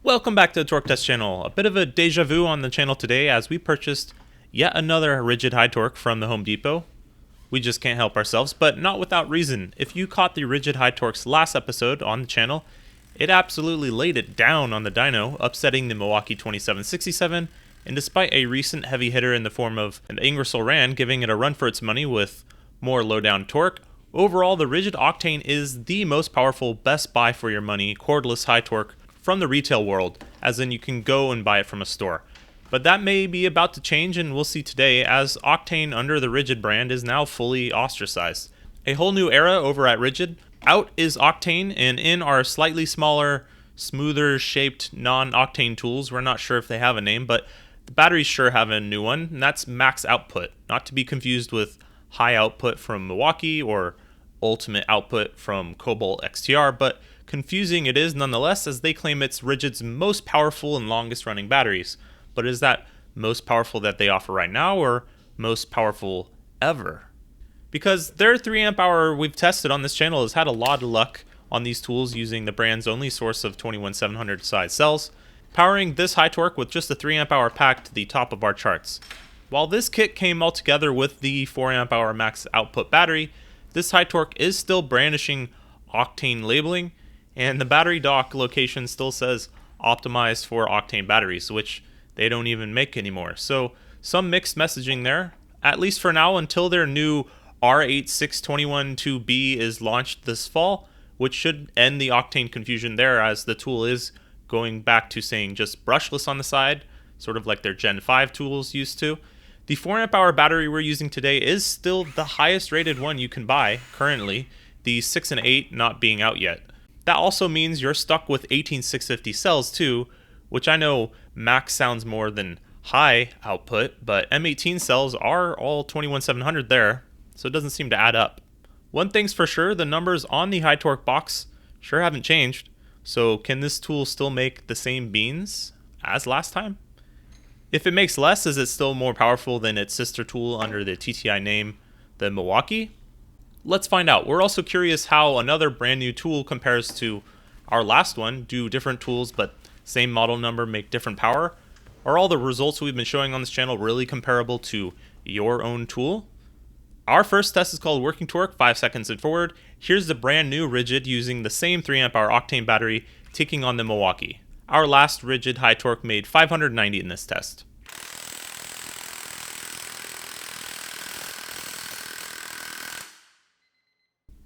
Welcome back to the Torque Test channel. A bit of a deja vu on the channel today as we purchased yet another Ridgid high torque from the Home Depot. We just can't help ourselves, but not without reason. If you caught the Ridgid high torque's last episode on the channel, it absolutely laid it down on the dyno, upsetting the Milwaukee 2767, and despite a recent heavy hitter in the form of an Ingersoll Rand giving it a run for its money with more low-down torque, overall the Ridgid Octane is the most powerful, best buy for your money cordless high torque from the retail world, as in you can go and buy it from a store. But that may be about to change, and we'll see today, as Octane under the Ridgid brand is now fully ostracized. A whole new era over at Ridgid. Out is Octane, and in our slightly smaller, smoother shaped non-Octane tools, we're not sure if they have a name, but the batteries sure have a new one, and that's max output, not to be confused with high output from Milwaukee or ultimate output from Cobalt XTR, but confusing it is nonetheless, as they claim it's Ridgid's most powerful and longest running batteries. But is that most powerful that they offer right now, or most powerful ever? Because their 3 amp hour we've tested on this channel has had a lot of luck on these tools using the brand's only source of 21700 size cells, powering this high torque with just a 3 amp hour pack to the top of our charts. While this kit came all together with the 4 amp hour max output battery, this high torque is still brandishing Octane labeling, and the battery dock location still says optimized for Octane batteries, which they don't even make anymore. So some mixed messaging there, at least for now, until their new R86212B is launched this fall, which should end the Octane confusion there, as the tool is going back to saying just brushless on the side, sort of like their Gen 5 tools used to. The 4 amp hour battery we're using today is still the highest rated one you can buy currently, the 6 and 8 not being out yet. That also means you're stuck with 18650 cells too, which I know max sounds more than high output, but M18 cells are all 21700 there, so it doesn't seem to add up. One thing's for sure, the numbers on the high torque box sure haven't changed, so can this tool still make the same beans as last time? If it makes less, is it still more powerful than its sister tool under the TTI name, the Milwaukee? Let's find out. We're also curious how another brand new tool compares to our last one. Do different tools but same model number make different power? Are all the results we've been showing on this channel really comparable to your own tool? Our first test is called Working Torque, 5 seconds and forward. Here's the brand new Ridgid using the same 3 amp hour Octane battery taking on the Milwaukee. Our last Ridgid high torque made 590 in this test.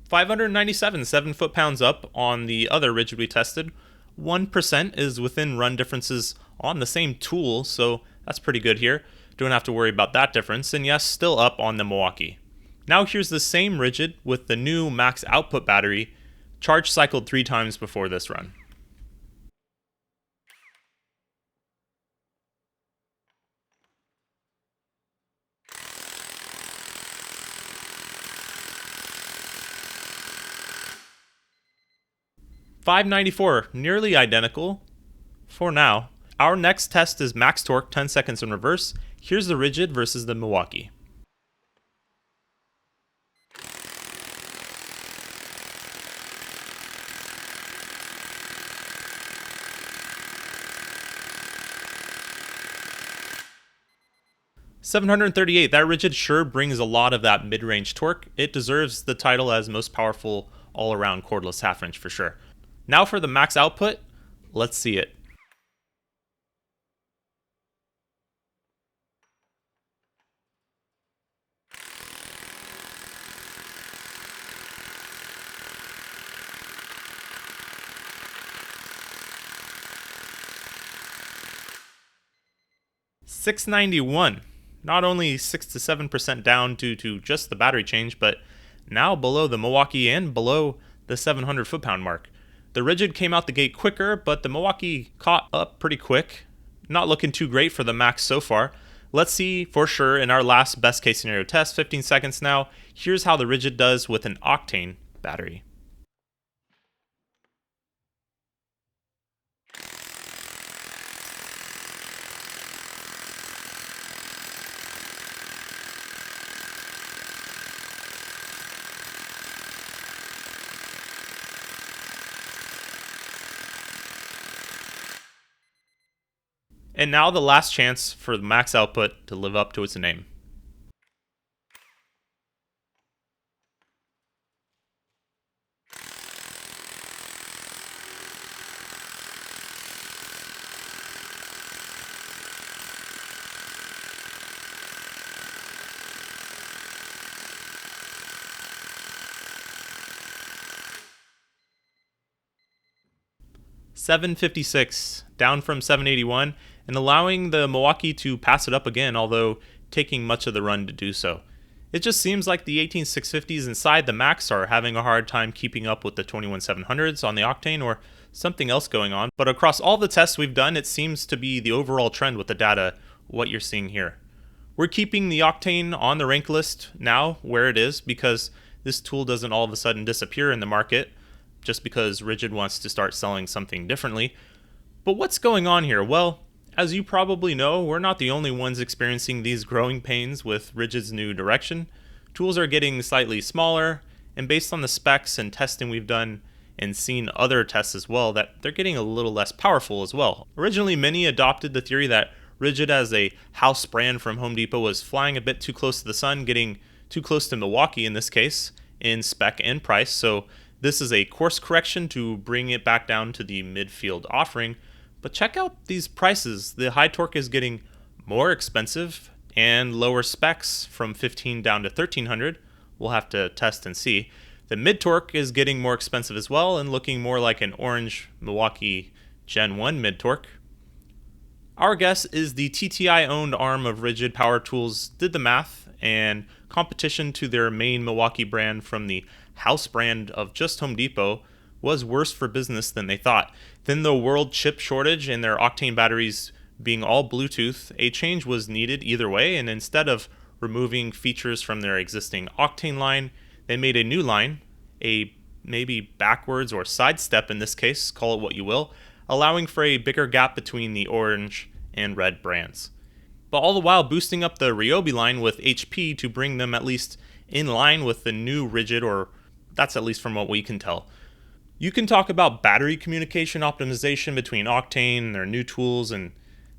$597, 7 foot-pounds up on the other Ridgid we tested. 1% is within run differences on the same tool, so that's pretty good here. Don't have to worry about that difference, and yes, still up on the Milwaukee. Now here's the same Ridgid with the new max output battery, charge cycled 3 times before this run. $594, nearly identical for now. Our next test is max torque, 10 seconds in reverse. Here's the Ridgid versus the Milwaukee. $738, that Ridgid sure brings a lot of that mid-range torque. It deserves the title as most powerful all-around cordless half-inch for sure. Now for the max output, let's see it. $691, not only 6 to 7% down due to just the battery change, but now below the Milwaukee and below the 700 foot-pound mark. The Ridgid came out the gate quicker, but the Milwaukee caught up pretty quick. Not looking too great for the max so far. Let's see for sure in our last best case scenario test, 15 seconds now. Here's how the Ridgid does with an Octane battery. And now the last chance for the max output to live up to its name. .756, down from 781, and allowing the Milwaukee to pass it up again, although taking much of the run to do so. It just seems like the 18650s inside the max are having a hard time keeping up with the 21700s on the Octane, or something else going on. But across all the tests we've done, it seems to be the overall trend with the data, what you're seeing here. We're keeping the Octane on the rank list now where it is, because this tool doesn't all of a sudden disappear in the market just because Ridgid wants to start selling something differently. But what's going on here? Well, as you probably know, we're not the only ones experiencing these growing pains with Ridgid's new direction. Tools are getting slightly smaller, and based on the specs and testing we've done and seen other tests as well, that they're getting a little less powerful as well. Originally, many adopted the theory that Ridgid as a house brand from Home Depot was flying a bit too close to the sun, getting too close to Milwaukee in this case, in spec and price, so this is a course correction to bring it back down to the midfield offering. But check out these prices. The high torque is getting more expensive and lower specs from 15 down to 1300. We'll have to test and see. The mid torque is getting more expensive as well and looking more like an orange Milwaukee Gen 1 mid torque. Our guess is the TTI owned arm of Ridgid Power Tools did the math, and competition to their main Milwaukee brand from the house brand of just Home Depot was worse for business than they thought. Then the world chip shortage and their Octane batteries being all Bluetooth, a change was needed either way, and instead of removing features from their existing Octane line, they made a new line, a maybe backwards or sidestep in this case, call it what you will, allowing for a bigger gap between the orange and red brands. But all the while boosting up the Ryobi line with HP to bring them at least in line with the new Ridgid, or that's at least from what we can tell. You can talk about battery communication optimization between Octane and their new tools, and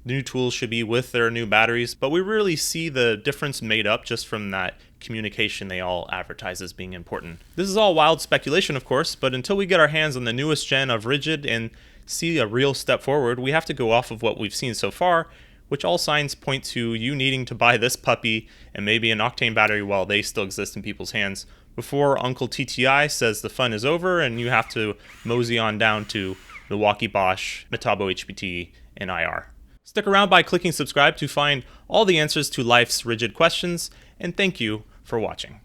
new tools should be with their new batteries, but we really see the difference made up just from that communication they all advertise as being important. This is all wild speculation, of course, but until we get our hands on the newest gen of Ridgid and see a real step forward, we have to go off of what we've seen so far, which all signs point to you needing to buy this puppy and maybe an Octane battery while they still exist in people's hands before Uncle TTI says the fun is over and you have to mosey on down to Milwaukee, Bosch, Metabo HPT, and IR. Stick around by clicking subscribe to find all the answers to life's Ridgid questions, and thank you for watching.